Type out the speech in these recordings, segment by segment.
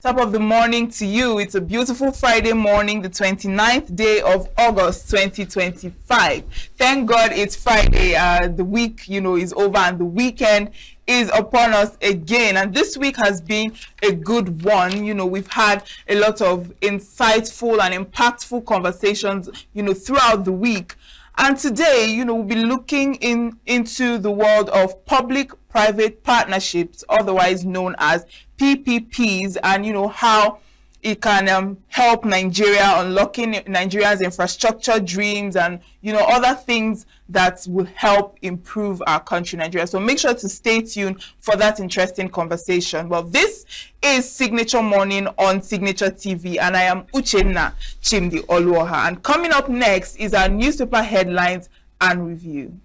Top of the morning to you. It's a beautiful Friday morning, the 29th day of August 2025. Thank God it's Friday. The week, is over and the weekend is upon us again. And this week has been a good one. We've had a lot of insightful and impactful conversations, throughout the week. And today, we'll be looking into the world of public-private partnerships, otherwise known as PPPs, and how it can help Nigeria unlocking Nigeria's infrastructure dreams and other things that will help improve our country, Nigeria. So make sure to stay tuned for that interesting conversation. Well, this is Signature Morning on Signature TV, and I am Uchenna Chimdi Oluoha. And coming up next is our newspaper headlines and review.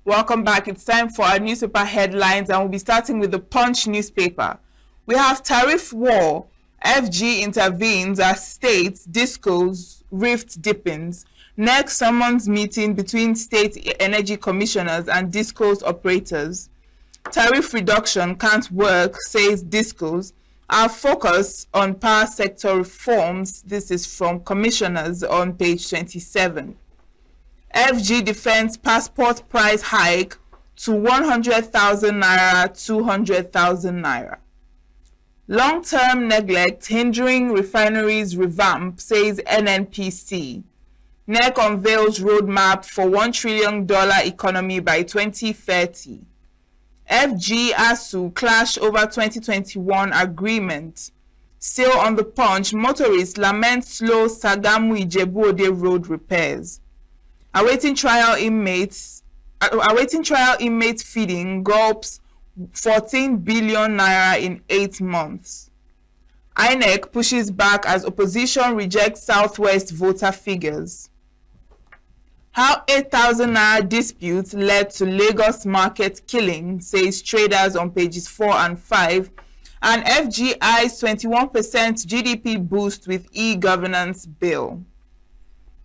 Welcome back. It's time for our newspaper headlines, and we'll be starting with the Punch newspaper. We have tariff war. FG intervenes as states discos rift deepens. Next summons meeting between state energy commissioners and discos operators. Tariff reduction can't work, says discos. Our focus on power sector reforms. This is from commissioners on page 27. FG defends passport price hike to 100,000 naira, 200,000 naira. Long-term neglect hindering refineries revamp, says NNPC. NEC unveils roadmap for $1 trillion economy by 2030. FG ASU clash over 2021 agreement. Still on the Punch, motorists lament slow Sagamu Ijebu-Ode road repairs. Awaiting trial inmate feeding gulps 14 billion naira in 8 months. INEC pushes back as opposition rejects Southwest voter figures. How 8,000 naira dispute led to Lagos market killing, says traders on pages 4 and 5. And FGI's 21% GDP boost with e-governance bill.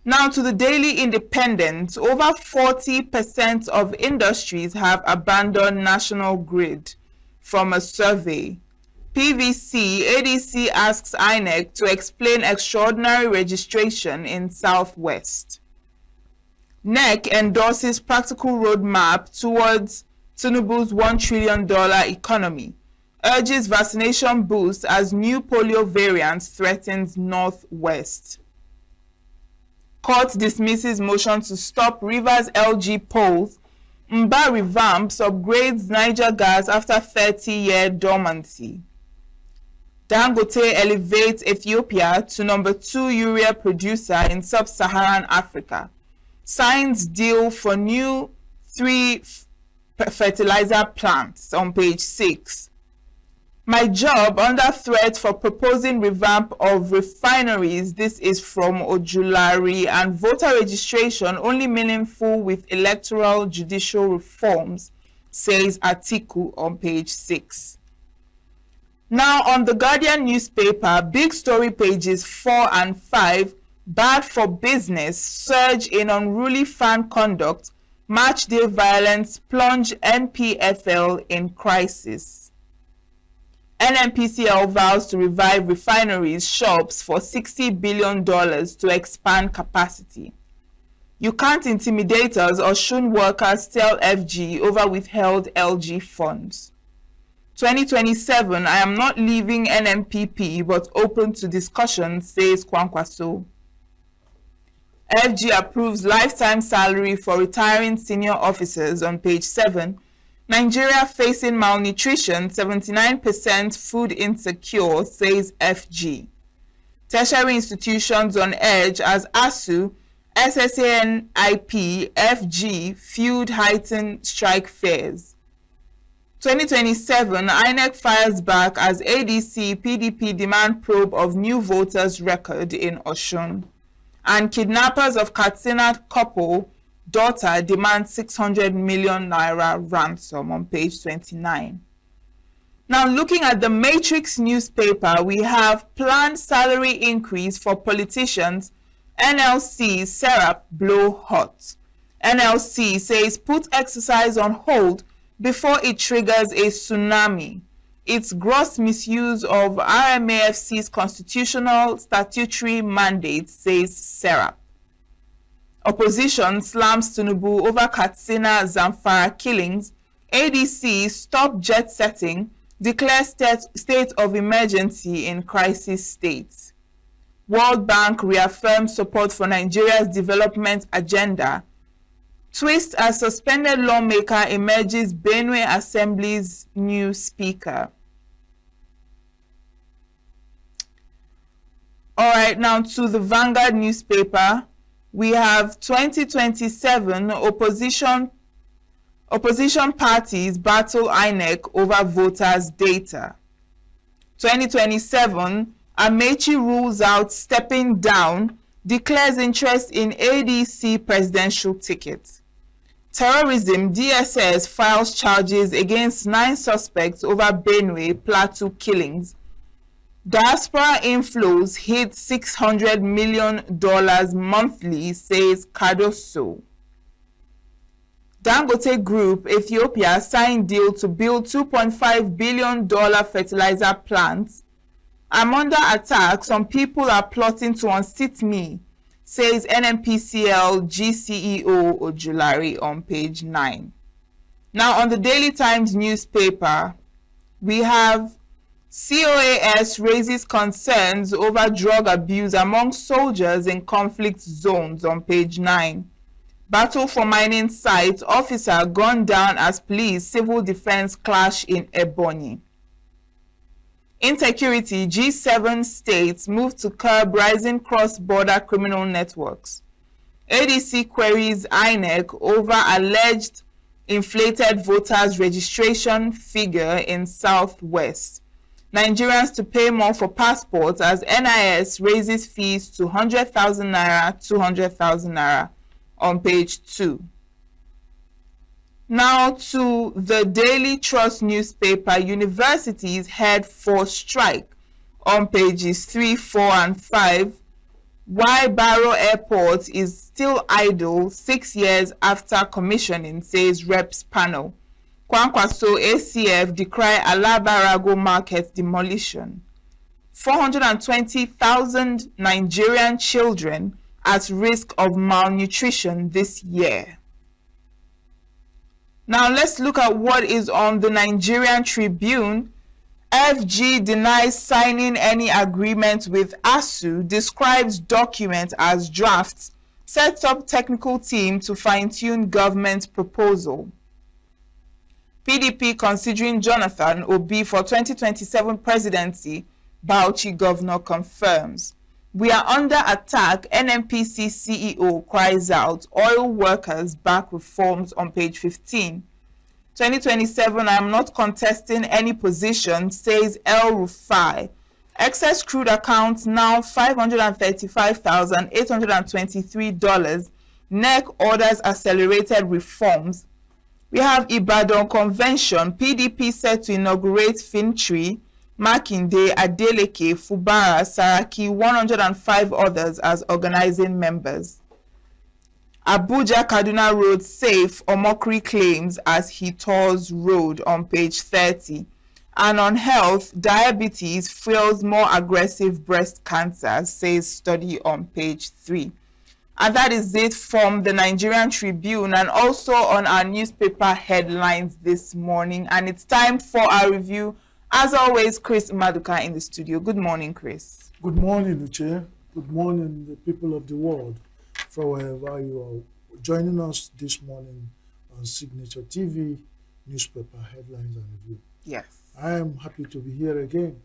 Now to the Daily Independent. Over 40% of industries have abandoned national grid from a survey. PVC, ADC asks INEC to explain extraordinary registration in Southwest. NEC endorses practical roadmap towards Tinubu's $1 trillion economy. Urges vaccination boost as new polio variant threatens Northwest. Court dismisses motion to stop Rivers LG polls. Mba revamps upgrades Niger gas after 30-year dormancy. Dangote elevates Ethiopia to number 2 urea producer in sub-Saharan Africa. Signs deal for new 3 fertilizer plants on page 6. My job under threat for proposing revamp of refineries. This is from Ojulari. And voter registration only meaningful with electoral judicial reforms, says Atiku on page 6. Now on the Guardian newspaper, big story pages 4 and 5. Bad for business, surge in unruly fan conduct, match day violence plunge NPFL in crisis. NNPCL vows to revive refineries shops for $60 billion to expand capacity. You can't intimidate us or shun workers, tell FG over withheld LG funds. 2027, I am not leaving NNPP but open to discussion, says Kwankwaso. FG approves lifetime salary for retiring senior officers on page 7. Nigeria facing malnutrition, 79% food insecure, says FG. Tertiary institutions on edge as ASU, SSANIP, FG fueled heightened strike fears. 2027, INEC fires back as ADC, PDP demand probe of new voters' record in Osun. And kidnappers of Katsina couple daughter demands 600 million naira ransom on page 29. Now, looking at the Matrix newspaper, we have planned salary increase for politicians. NLC Serap blow hot. NLC says put exercise on hold before it triggers a tsunami. It's gross misuse of RMAFC's constitutional statutory mandate, says Serap. Opposition slams Tinubu over Katsina Zamfara killings. ADC stop jet setting, declare state of emergency in crisis states. World Bank reaffirms support for Nigeria's development agenda. Twist as suspended lawmaker emerges Benue Assembly's new speaker. All right, now to the Vanguard newspaper. We have 2027 opposition parties battle INEC over voters' data. 2027, Amechi rules out stepping down, declares interest in ADC presidential ticket. Terrorism, DSS files charges against 9 suspects over Benue Plateau killings. Diaspora inflows hit $600 million monthly, says Cardoso. Dangote Group, Ethiopia, signed deal to build $2.5 billion fertilizer plant. I'm under attack. Some people are plotting to unseat me, says NNPCL GCEO Ojulari on page 9. Now, on the Daily Times newspaper, we have COAS raises concerns over drug abuse among soldiers in conflict zones on page 9. Battle for mining site, officer gunned down as police civil defense clash in Ebonyi. Insecurity, G7 states move to curb rising cross-border criminal networks. ADC queries INEC over alleged inflated voters registration figure in Southwest. Nigerians to pay more for passports as NIS raises fees to 100,000 naira, 200,000 naira on page 2. Now to the Daily Trust newspaper, universities head for strike on pages 3, 4, and 5. Why Barrow Airport is still idle 6 years after commissioning, says Reps panel. Kwankwaso ACF decry Alabarago market demolition. 420,000 Nigerian children at risk of malnutrition this year. Now let's look at what is on the Nigerian Tribune. FG denies signing any agreement with ASU, describes document as drafts, sets up technical team to fine-tune government proposal. PDP considering Jonathan Obi for 2027 presidency, Bauchi governor confirms. We are under attack, NNPC CEO cries out, oil workers back reforms on page 15. 2027, I am not contesting any position, says El Rufai. Excess crude account now $535,823. NEC orders accelerated reforms. We have Ibadan Convention, PDP set to inaugurate Fintri, Makinde, Adeleke, Fubara, Saraki, 105 others as organizing members. Abuja Kaduna Road safe, Omokri claims as he tours road on page 30. And on health, diabetes fuels more aggressive breast cancer, says study on page 3. And that is it from the Nigerian Tribune and also on our newspaper headlines this morning. And it's time for our review. As always, Chris Maduka in the studio. Good morning, Chris. Good morning, Uche. Good morning, the people of the world, from wherever you are joining us this morning on Signature TV, newspaper headlines and review. Yes. I am happy to be here again.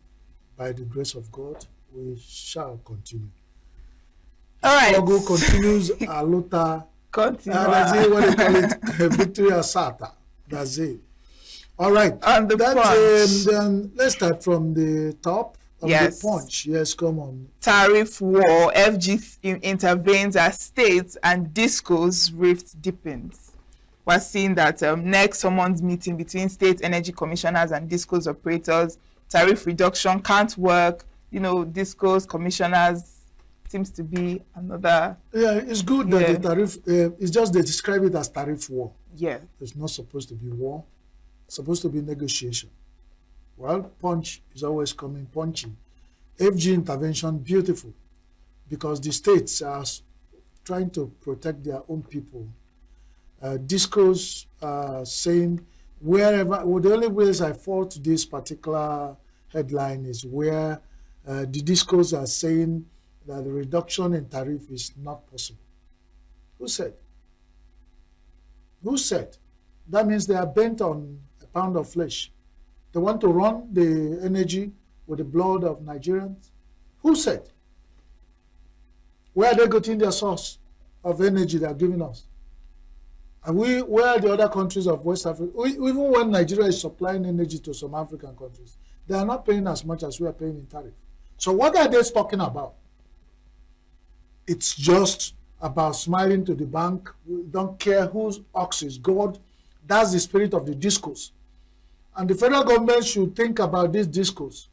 By the grace of God, we shall continue. All right. Struggle continues. Alota. Continue. That's it. What they call it? Victory Asata. That's it. All right. On the Punch. Then let's start from the top. Yes. The Punch. Yes, come on. Tariff war. FG intervenes as states and disco's rift deepens. we're seeing that next someone's meeting between state energy commissioners and discos operators, tariff reduction can't work. Discos commissioners seems to be another. Yeah, it's good that the tariff, it's just they describe it as tariff war. Yeah. It's not supposed to be war. It's supposed to be negotiation. Well, punch is always coming punchy. FG intervention, beautiful, because the states are trying to protect their own people. Discos saying wherever, well, the only ways I fall to this particular headline is where the discos are saying that the reduction in tariff is not possible. Who said? Who said? That means they are bent on a pound of flesh. They want to run the energy with the blood of Nigerians. Who said? Where are they getting their source of energy they are giving us? And where are the other countries of West Africa? Even when Nigeria is supplying energy to some African countries, they are not paying as much as we are paying in tariff. So what are they talking about? It's just about smiling to the bank. We don't care whose ox is God. That's the spirit of the discourse. And the federal government should think about this discourse,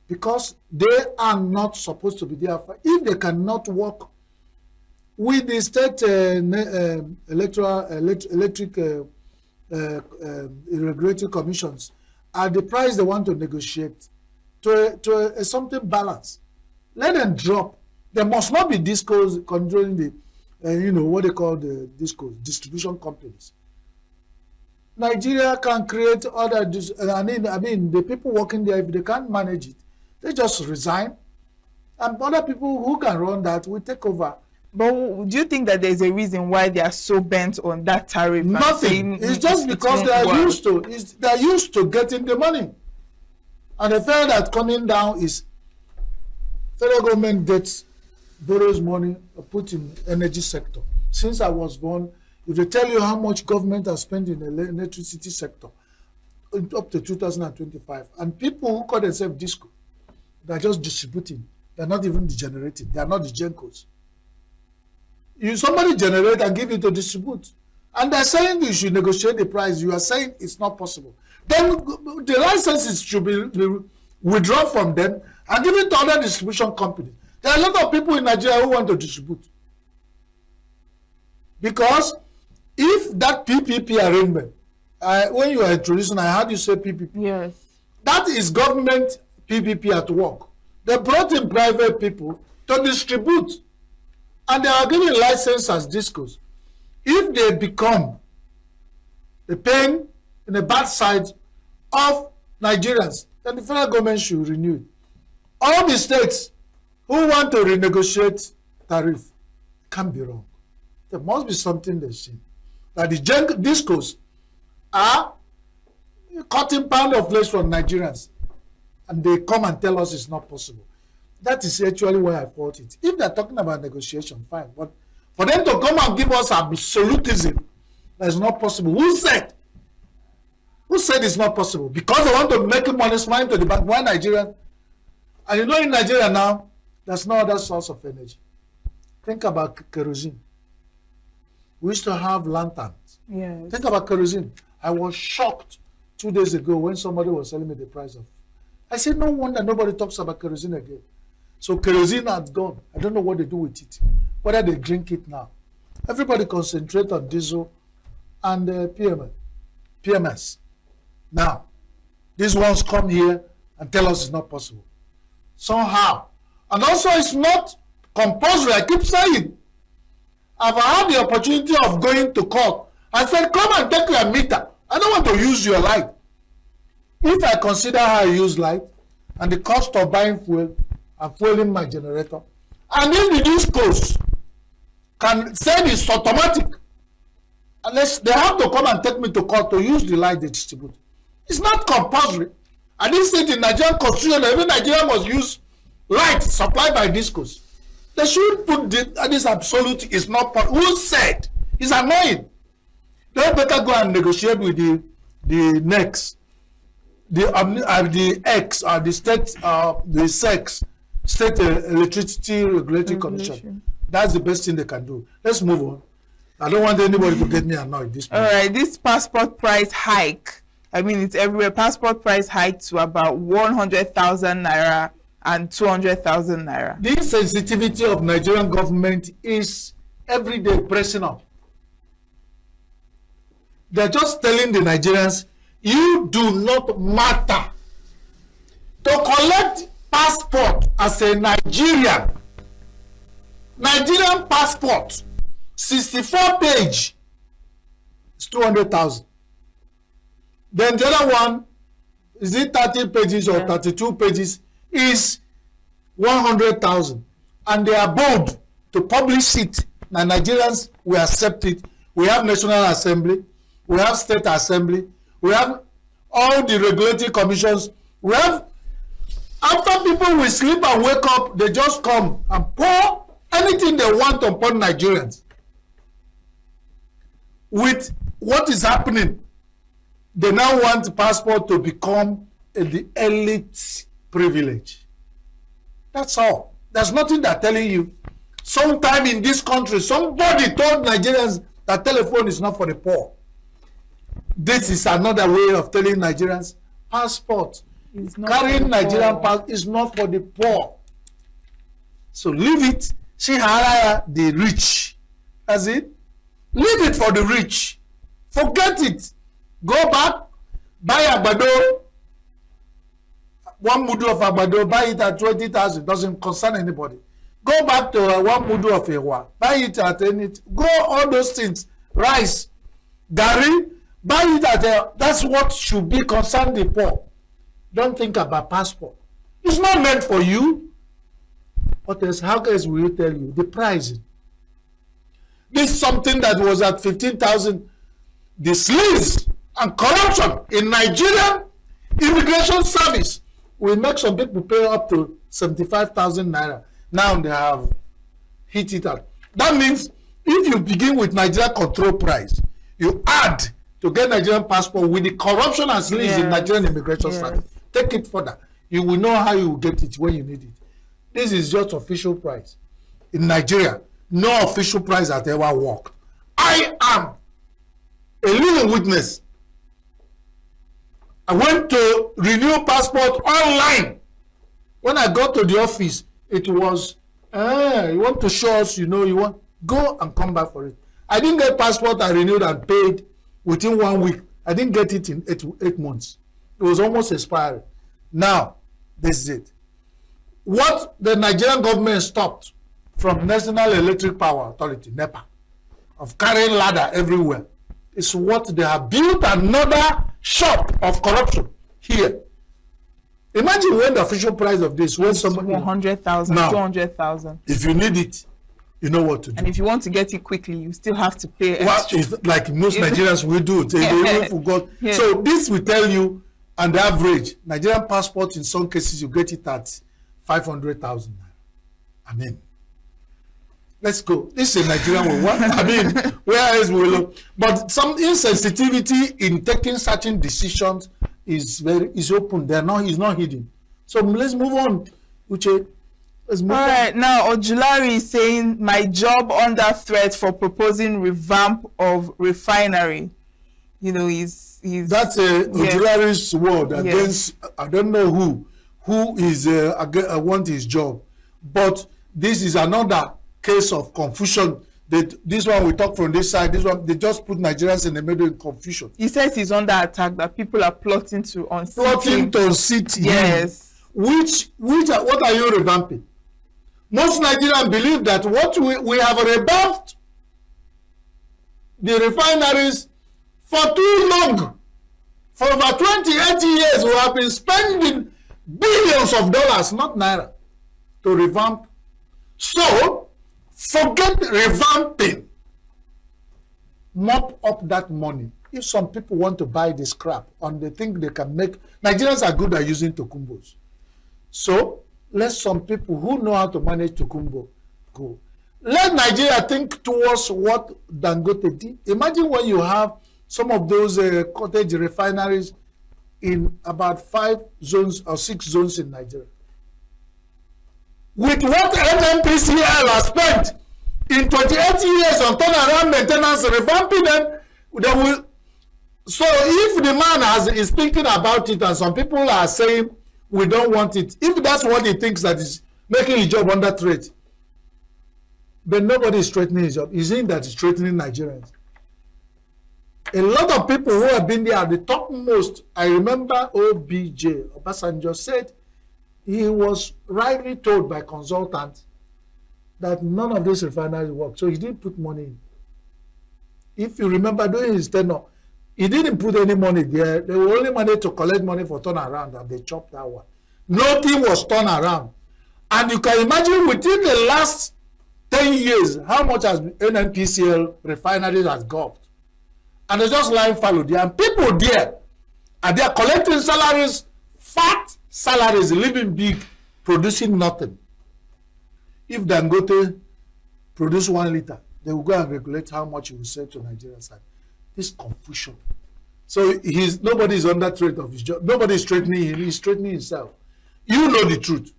because they are not supposed to be there. If they cannot work with the state electric regulatory commissions at the price they want to negotiate to something balanced, let them drop. There must not be discos controlling the, what they call the discos, distribution companies. Nigeria can create other, I mean, the people working there, if they can't manage it, they just resign. And other people who can run that will take over. But do you think that there's a reason why they are so bent on that tariff? Nothing. It's just because they are used to getting the money. And the fact that coming down is federal government borrows money or put in energy sector. Since I was born, if they tell you how much government has spent in the electricity sector up to 2025, and people who call themselves disco, they're just distributing. They're not even generating. They are not the gencos. Somebody generate and give you to distribute. And they're saying you should negotiate the price. You are saying it's not possible. Then the licenses should be withdrawn from them and given to other distribution companies. There are a lot of people in Nigeria who want to distribute. Because if that PPP arrangement, when you are introducing, I heard you say PPP. Yes. That is government PPP at work. They brought in private people to distribute. And they are giving license as discos. If they become the pain in the bad side of Nigerians, then the federal government should renew it. All the states who want to renegotiate tariff can't be wrong. There must be something they've seen. That the discos are cutting pound of flesh from Nigerians, and they come and tell us it's not possible. That is actually why I fought it. If they're talking about negotiation, fine. But for them to come and give us absolutism, that is not possible. Who said? Who said it's not possible? Because they want to make money, smiling to the bank. Why Nigeria? And in Nigeria now, there's no other source of energy. Think about kerosene. We used to have lanterns. Yes. Think about kerosene. I was shocked 2 days ago when somebody was telling me the price of. I said, no wonder nobody talks about kerosene again. So kerosene has gone. I don't know what they do with it. Whether they drink it now. Everybody concentrate on diesel and PMS. Now, these ones come here and tell us it's not possible. Somehow. And also it's not compulsory. I keep saying. I've had the opportunity of going to court. I said, come and take your meter. I don't want to use your light. If I consider how I use light and the cost of buying fuel and fueling my generator, and if the discos can say it's automatic, unless they have to come and take me to court to use the light they distribute. It's not compulsory. I didn't say in Nigerian constitution that every Nigerian must use light supplied by discos. They should put this absolute is not possible. Who said? It's annoying. They better go and negotiate with the next. The X or the state the SEX State Electricity Regulatory Commission. That's the best thing they can do. Let's move on. I don't want anybody to get me annoyed this All morning. right, this passport price hike. I mean, it's everywhere. Passport price hike to about 100,000 naira and 200,000 naira. The sensitivity of Nigerian government is every day pressing up. They're just telling the Nigerians, you do not matter. To collect passport as a Nigerian passport, 64 page, is 200,000. Then the other one, is it 30 pages or 32 pages, is 100,000. And they are bold to publish it. Now Nigerians will accept it. We have National Assembly, we have State Assembly, we have all the regulatory commissions. We have, after people will sleep and wake up, they just come and pour anything they want upon Nigerians. With what is happening, they now want passport to become the elite privilege. That's all. There's nothing they're telling you. Sometime in this country, somebody told Nigerians that telephone is not for the poor. This is another way of telling Nigerians passport. Carrying Nigerian passport is not for the poor. So leave it. Shihara the rich. That's it. Leave it for the rich. Forget it. Go back, buy agbado. One mudu of agbado, buy it at 20,000. Doesn't concern anybody. Go back to one mudu of ewa, buy it at any. Go all those things. Rice, gari, buy it at that's what should be concerned the poor. Don't think about passport. It's not meant for you. What else? How else will you tell you? The pricing. This is something that was at 15,000. The sleaze and corruption in Nigerian immigration service will make some people pay up to 75,000 naira. Now they have hit it up. That means if you begin with Nigeria control price, you add to get Nigerian passport with the corruption and sleaze in Nigerian immigration service. Take it further. You will know how you will get it when you need it. This is just official price. In Nigeria, no official price has ever worked. I am a living witness. I went to renew passport online. When I got to the office, it was, you want to show us, you want, go and come back for it. I didn't get passport I renewed and paid within 1 week. I didn't get it in eight months. It was almost expired. Now, this is it. What the Nigerian government stopped from National Electric Power Authority, NEPA, of carrying ladder everywhere, is what they have built another shop of corruption here. Imagine when the official price of this, when somebody 100,000, 200,000. If you need it, you know what to do. And if you want to get it quickly, you still have to pay extra. Well, it's like most Nigerians will do. They even forgot. So this will tell you, on the average, Nigerian passport in some cases you get it at 500,000. I mean, let's go. This is a Nigerian one. I mean, where else will look? But some insensitivity in taking certain decisions is open. Is not hidden. So let's move on, Uche. Let's move on. All right, now Ojulari is saying my job under threat for proposing revamp of refinery. He's that's Ojulari's word against I don't know who is want his job, but this is another case of confusion. This one we talk from this side. This one they just put Nigerians in the middle in confusion. He says he's under attack, that people are plotting to unseat him. Yes. What are you revamping? Most Nigerians believe that what we have revamped the refineries for too long. For over 28 years, we have been spending billions of dollars, not naira, to revamp. So, forget revamping. Mop up that money. If some people want to buy this crap and they think they can make, Nigerians are good at using tokumbos. So, let some people who know how to manage tokumbo go. Let Nigeria think towards what Dangote did. Imagine when you have some of those cottage refineries in about 5 zones or 6 zones in Nigeria. With what NNPC has spent In 28 years of turnaround maintenance, revamping them, they will. So if the man is thinking about it, and some people are saying we don't want it, if that's what he thinks that is making his job under threat, then nobody is threatening his job. He's saying that it's threatening Nigerians. A lot of people who have been there at the topmost, I remember OBJ, Obasanjo, said he was rightly told by consultants that none of these refineries work. So he didn't put money in. If you remember during his tenure, he didn't put any money there. They were only money to collect money for turnaround, and they chopped that one. Nothing was turned around. And you can imagine within the last 10 years, how much has NNPCL refineries has got. And they just lying fallow there. And people there, and they are collecting salaries, fat salaries, living big, producing nothing. If Dangote produce 1 liter, they will go and regulate how much he will sell to Nigerians. This confusion. So nobody is under threat of his job. Nobody is threatening him. He's threatening himself. You know the truth.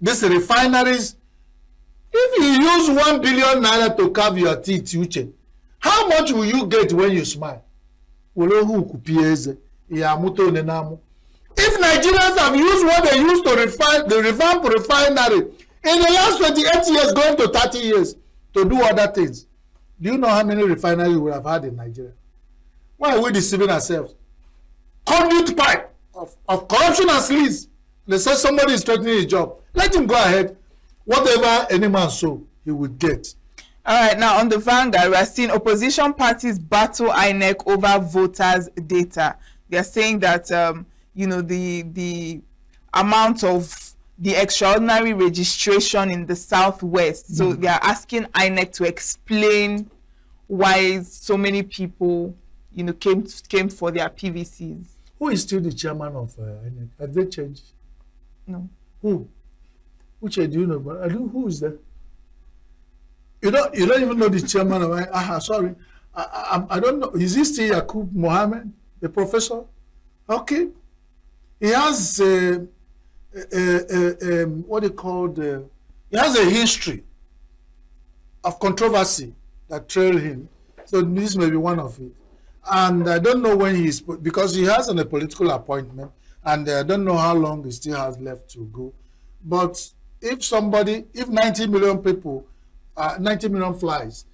These refineries, if you use 1 billion naira to carve your teeth, Uche, how much will you get when you smile? If Nigerians have used what they used to refine the Revamp refinery in the last 28 years, going to 30 years, to do other things, do you know how many refineries we have had in Nigeria? Why are we deceiving ourselves? Conduit pipe of corruption and sleaze. They say somebody is threatening his job. Let him go ahead. Whatever any man sow, he will get. All right, now on the Vanguard, we are seeing opposition parties battle INEC over voters' data. They are saying that, the amount of the extraordinary registration in the Southwest. So they are asking INEC to explain why so many people, came for their PVCs. Who is still the chairman of INEC? Have they changed? No. Who? Which do you know? But who is that? You don't even know the chairman of INEC. Sorry. I don't know. Is he still Yakub Mohammed, the professor? Okay. He has what they call he has a history of controversy that trailed him. So this may be one of it. And I don't know when because he has a political appointment, and I don't know how long he still has left to go. But if 90 million people, 90 million flies,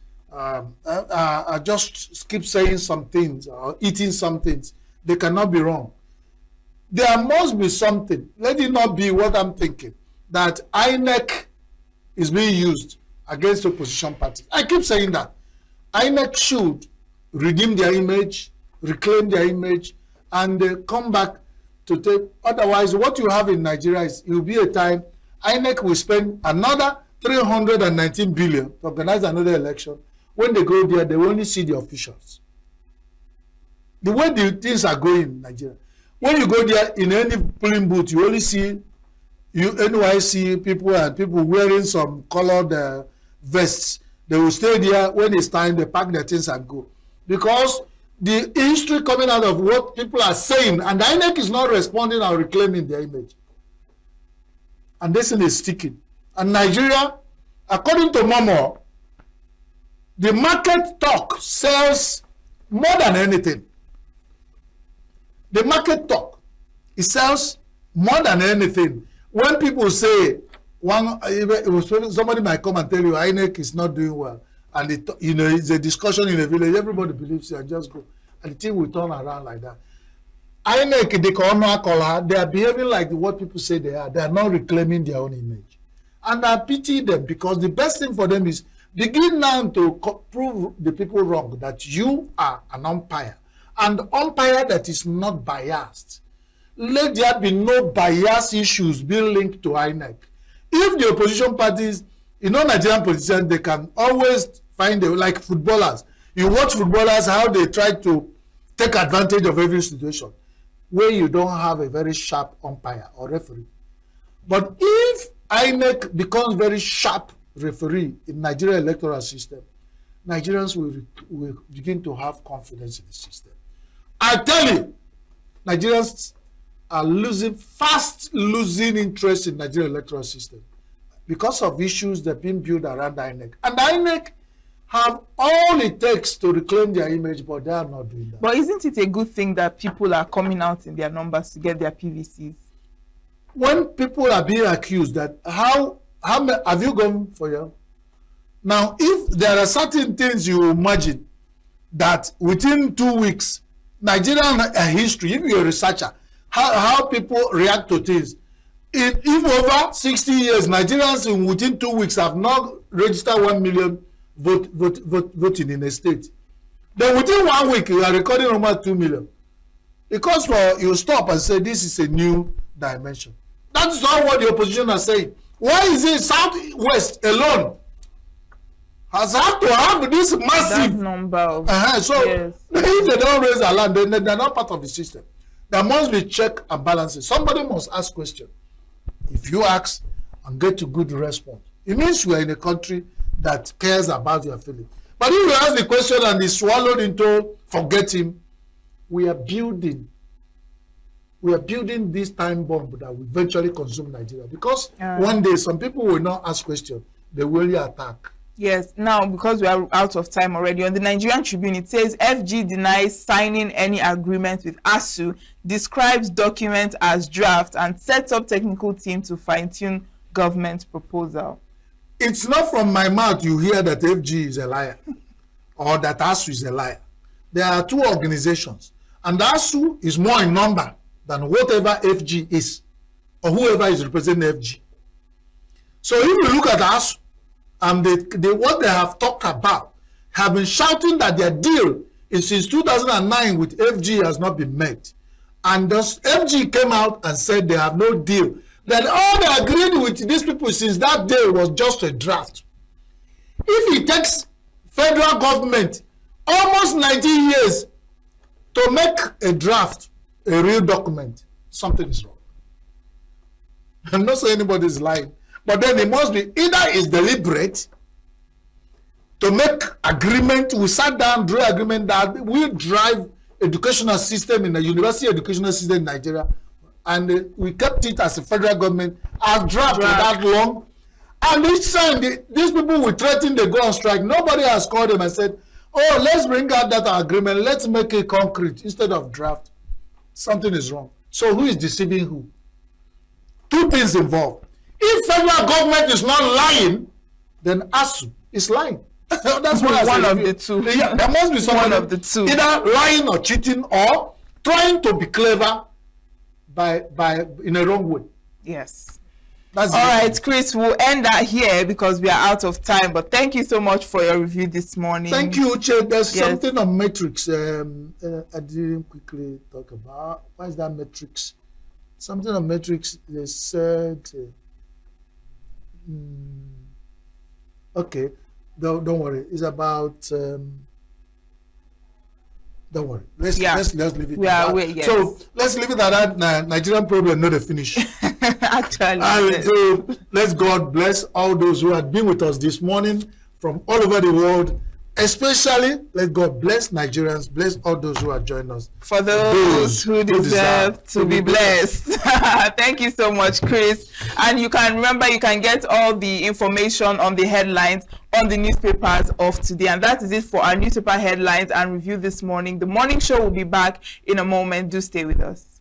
just keep saying some things or eating some things, they cannot be wrong. There must be something. Let it not be what I'm thinking, that INEC is being used against opposition parties. I keep saying that. INEC should redeem their image, reclaim their image, and come back to take. Otherwise, what you have in Nigeria is, it will be a time INEC will spend another 319 billion to organize another election. When they go there, they will only see the officials. The way the things are going in Nigeria. When you go there in any polling booth, you only see NYC people and people wearing some colored vests. They will stay there. When it's time, they pack their things and go. Because the history coming out of what people are saying, and the INEC is not responding or reclaiming their image. And this thing is sticking. And Nigeria, according to Momo, the market talk sells more than anything. The market talk, it sells more than anything. When people say, somebody might come and tell you INEC is not doing well, and it's a discussion in a village, everybody believes it and just go, and the thing will turn around like that. INEC, they are behaving like what people say they are. They are not reclaiming their own image. And I pity them, because the best thing for them is begin now to prove the people wrong that you are an umpire. And umpire that is not biased. Let there be no bias issues being linked to INEC. If the opposition parties, Nigerian politicians, they can always find like footballers. You watch footballers, how they try to take advantage of every situation where you don't have a very sharp umpire or referee. But if INEC becomes very sharp referee in Nigerian electoral system, Nigerians will begin to have confidence in the system. I tell you, Nigerians are fast losing interest in Nigerian electoral system. because of issues that have been built around INEC. And INEC have all it takes to reclaim their image, but they are not doing that. But isn't it a good thing that people are coming out in their numbers to get their PVCs? When people are being accused that how have you gone for your... Now, if there are certain things you imagine that within 2 weeks, Nigerian history, if you're a researcher, how people react to things. If over 60 years, Nigerians within 2 weeks have not registered 1 million voting in a state, then within 1 week, you are recording almost 2 million. Because you stop and say this is a new dimension. That is not what the opposition are saying. Why is it Southwest alone has had to have this massive number of so yes. If they don't raise a land, then they're not part of the system. There must be check and balances. Somebody must ask questions. If you ask and get a good response, it means we are in a country that cares about your feelings. But if you ask the question and it's swallowed into forgetting, we are building this time bomb that will eventually consume Nigeria. Because one day some people will not ask questions, they will really attack. Yes, now because we are out of time already, on the Nigerian Tribune, it says FG denies signing any agreement with ASU, describes document as draft, and sets up technical team to fine-tune government proposal. It's not from my mouth you hear that FG is a liar or that ASU is a liar. There are two organizations, and ASU is more in number than whatever FG is or whoever is representing FG. So if you look at ASU, and what they have talked about, have been shouting that their deal is since 2009 with FG has not been met. And thus FG came out and said they have no deal. That all they agreed with these people since that day was just a draft. If it takes federal government almost 90 years to make a draft, a real document, something is wrong. I'm not saying anybody is lying. But then it must be either it's deliberate to make agreement. We sat down, drew agreement that we drive educational system in the university educational system in Nigeria, and we kept it as a federal government as draft for that long. And each time these people will threaten they go on strike. Nobody has called them and said, "Oh, let's bring out that agreement. Let's make it concrete instead of draft." Something is wrong. So who is deceiving who? Two things involved. If federal government is not lying, then ASU is lying. That's what I said. One of the two. Yeah, there must be someone of the two. Either lying or cheating or trying to be clever by in a wrong way. Yes. That's all right, Chris, we'll end that here because we are out of time. But thank you so much for your review this morning. Thank you, Uche. There's something on metrics I didn't quickly talk about. Why is that metrics? Something on metrics, they said... okay, don't worry. It's about don't worry. Let's leave it. Yes. So let's leave it at that. Nigerian problem, not a finish. Actually, so let's God bless all those who have been with us this morning from all over the world. Especially, let God bless Nigerians, bless all those who are joining us. For those who deserve to be blessed. Thank you so much, Chris. And you can get all the information on the headlines on the newspapers of today. And that is it for our newspaper headlines and review this morning. The morning show will be back in a moment. Do stay with us.